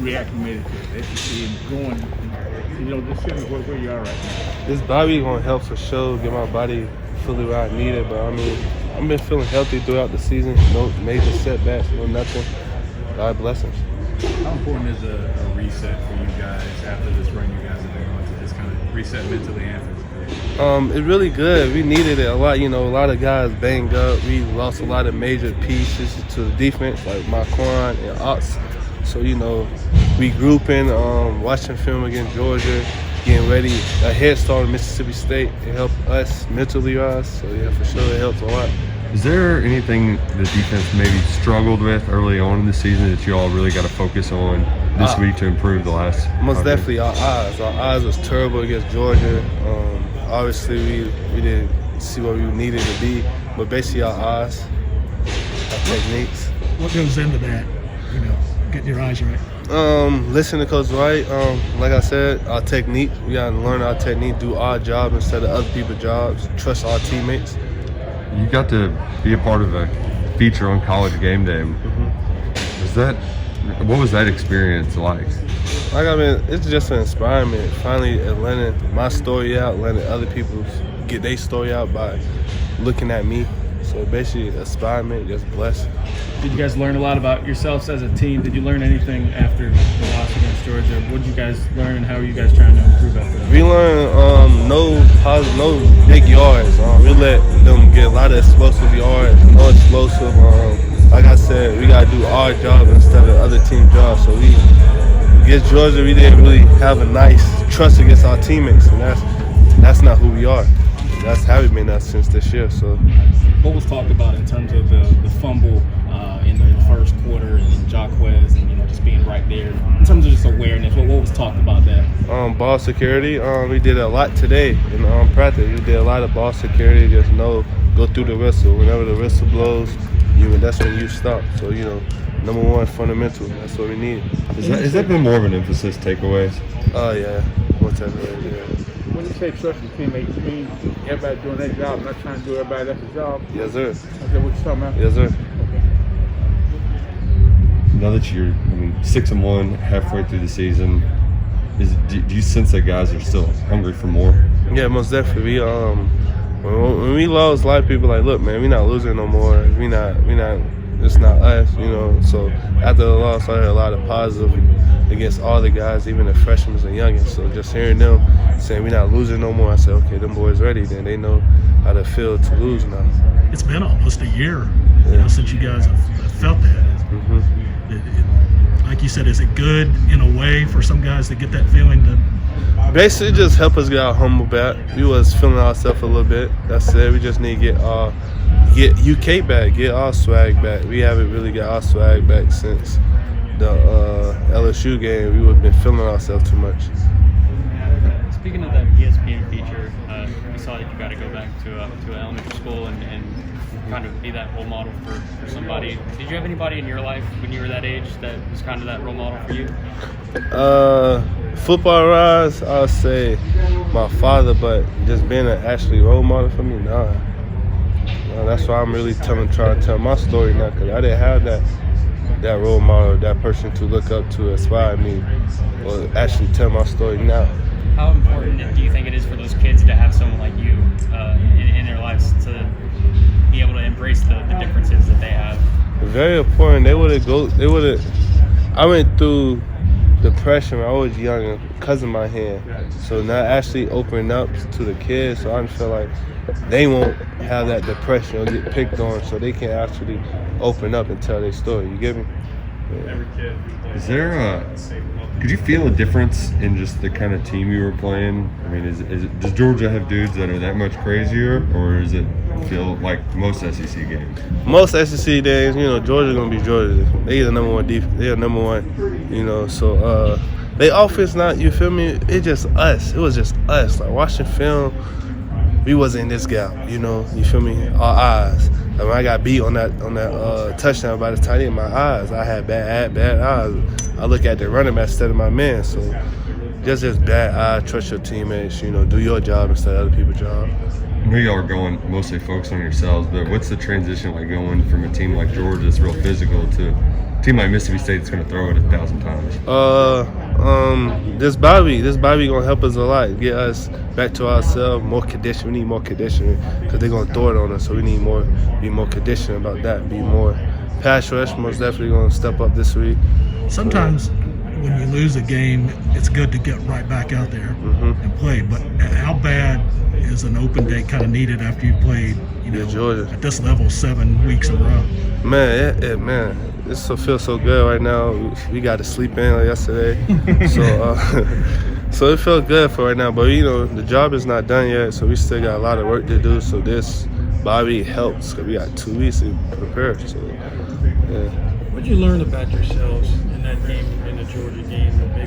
reacclimated to SEC and going, just showing where you are right now? This bye gonna help for sure, get my body fully where I need it. But I mean, I've been feeling healthy throughout the season. No major setbacks, no nothing. God blessings. How important is a reset for you guys after this run you guys have been on to just kind of reset mentally and physically? It's really good. We needed it a lot. A lot of guys banged up. We lost a lot of major pieces to the defense, like Marquand and Ox. So, regrouping, watching film against Georgia, getting ready, a head start in Mississippi State. It helped us mentally rise. So, yeah, for sure, it helps a lot. Is there anything the defense maybe struggled with early on in the season that you all really got to focus on this week to improve the last? Most definitely our eyes. Our eyes was terrible against Georgia. Obviously, we didn't see what we needed to be, but basically our eyes, our techniques. What goes into that, getting your eyes right? Listen to Coach Wright. Like I said, our technique. We got to learn our technique, do our job instead of other people's jobs, trust our teammates. You got to be a part of a feature on College Game Day. What was that experience like? It's just an inspiration. Finally, letting my story out, letting other people get their story out by looking at me. So basically, inspiration, just blessed. Did you guys learn a lot about yourselves as a team? Did you learn anything after the loss against Georgia? What did you guys learn, and how are you guys trying to improve after that? We learned no big yards. We let them get a lot of explosive yards, no explosive. Like I said, we gotta do our job instead of other team jobs. So against Georgia, we didn't really have a nice trust against our teammates, and that's not who we are. That's how we've been since this year. So, what was talked about in terms of the fumble in the first quarter and Jacquez and just being right there in terms of just awareness? What was talked about that? Ball security. We did a lot today in practice. We did a lot of ball security. Just go through the whistle. Whenever the whistle blows, that's when you stop. So number one, fundamental. That's what we need. Has that been more of an emphasis, takeaways? Oh yeah, more takeaways. Yeah. When you say trust your teammates, you mean everybody doing their job, not trying to do everybody else's job? Yes, sir. Is that what you're talking about? Yes, sir. Now that you're 6-1, halfway through the season, do you sense that guys are still hungry for more? Yeah, most definitely. When we lost, a lot of people look, man, we not losing no more. We not. It's not us, So after the loss, I heard a lot of positive against all the guys, even the freshmen and youngins. So just hearing them saying we're not losing no more, I said, okay, them boys ready. Then they know how to feel to lose now. It's been almost a year, since you guys have felt that. Like you said, is it good in a way for some guys to get that feeling? Basically, just help us get our humble back. We was feeling ourselves a little bit. That's it. We just need to get UK back, get our swag back. We haven't really got our swag back since the LSU game. We have been feeling ourselves too much. Speaking of that ESPN feature, we saw that you got to go back to an elementary school and kind of be that role model for somebody. Did you have anybody in your life when you were that age that was kind of that role model for you? Football-wise, I would say my father, but just being an actually role model for me, nah. That's why I'm really trying to tell my story now, because I didn't have that role model, that person to look up to, inspire me, or actually tell my story now. How important do you think it is for those kids to have someone like you in their lives to be able to embrace the differences that they have? Very important. I went through depression when I was young and cousin my hand. So now actually opening up to the kids, so I feel like they won't have that depression or get picked on, so they can actually open up and tell their story. You get me? Yeah. Could you feel a difference in just the kind of team you were playing? Does Georgia have dudes that are that much crazier, or does it feel like most SEC games? Most SEC days, Georgia's gonna be Georgia. They the number one defense. They're number one, So they offense not. You feel me? It's just us. It was just us. Like watching film, we wasn't in this gap. You feel me? Our eyes. When I got beat on that touchdown by the tight end, my eyes. I had bad eyes. I look at the running back instead of my man. So just bad eyes. Trust your teammates. Do your job instead of other people's job. I know y'all are going mostly focused on yourselves, but what's the transition like going from a team like Georgia that's real physical to team like Mississippi State that's going to throw it 1,000 times? This Bobby gonna help us a lot. Get us back to ourselves, more condition. We need more conditioning because they're gonna throw it on us. So we need be more conditioned about that. Be more pass rush. Most definitely gonna step up this week. Sometimes when you lose a game, it's good to get right back out there and play. But how bad is an open day kind of needed after you've played, Georgia at this level 7 weeks in a row? Man, man, this feels so good right now. We got to sleep in like yesterday, so it felt good for right now. But the job is not done yet, so we still got a lot of work to do. So this Bobby helps because we got 2 weeks to prepare. So yeah. What did you learn about yourselves in that game, in the Georgia game, that maybe